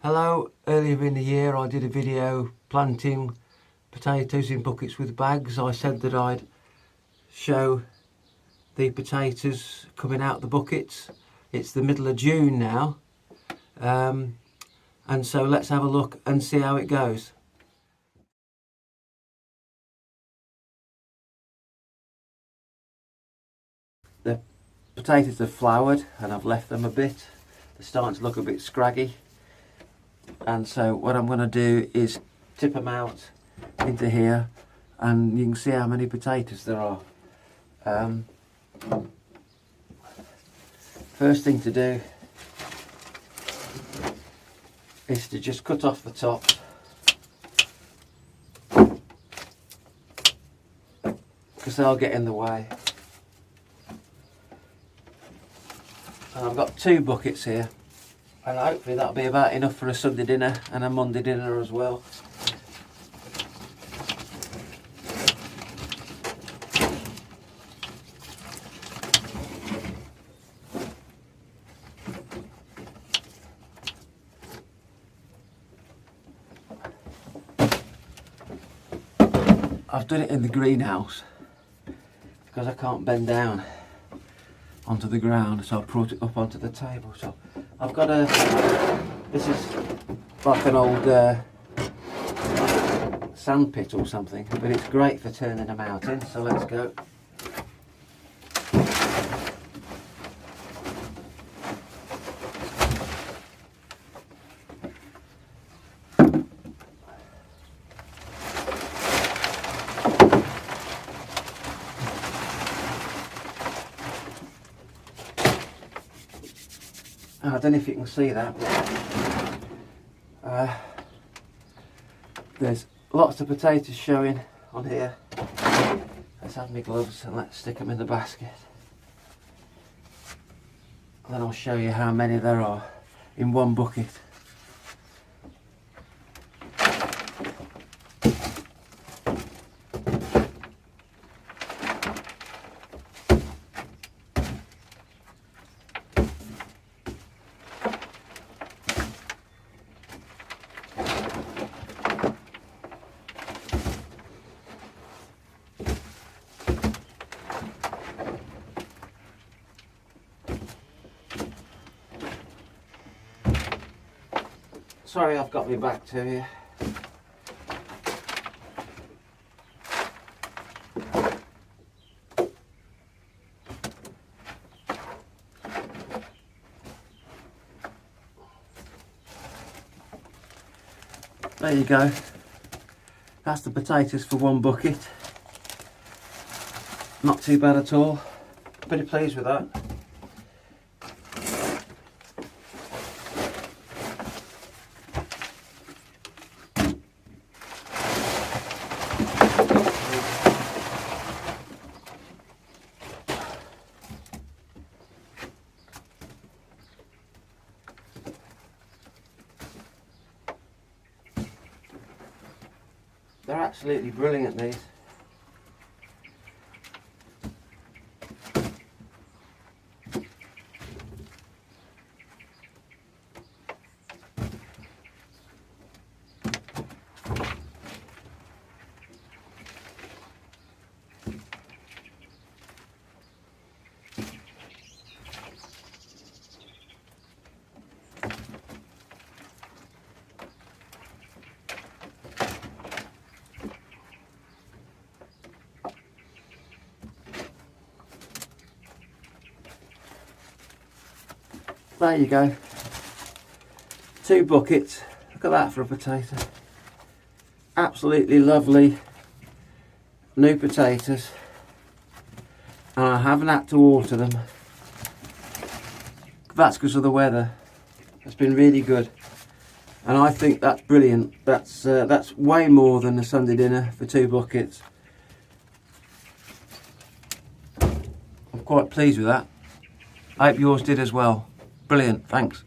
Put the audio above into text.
Hello, earlier in the year I did a video planting potatoes in buckets with bags. I said that I'd show the potatoes coming out the buckets. It's the middle of June now, and so let's have a look and see how it goes. The potatoes have flowered and I've left them a bit. They're starting to look a bit scraggy. And so what I'm going to do is tip them out into here and you can see how many potatoes there are. First thing to do is to just cut off the top. Because they'll get in the way. And I've got 2 buckets here. And hopefully that'll be about enough for a Sunday dinner and a Monday dinner as well. I've done it in the greenhouse because I can't bend down onto the ground, so I brought it up onto the table. So I've got this is like an old sand pit or something, but it's great for turning them out in, so let's go. I don't know if you can see that, but there's lots of potatoes showing on here. Let's have my gloves and let's stick them in the basket. And then I'll show you how many there are in one bucket. Sorry, I've got my back to you. There you go. That's the potatoes for one bucket. Not too bad at all. Pretty pleased with that. They're absolutely brilliant, these. There you go. 2 buckets. Look at that for a potato. Absolutely lovely new potatoes. And I haven't had to water them. That's because of the weather. It's been really good. And I think that's brilliant. That's way more than a Sunday dinner for 2 buckets. I'm quite pleased with that. I hope yours did as well. Brilliant, thanks.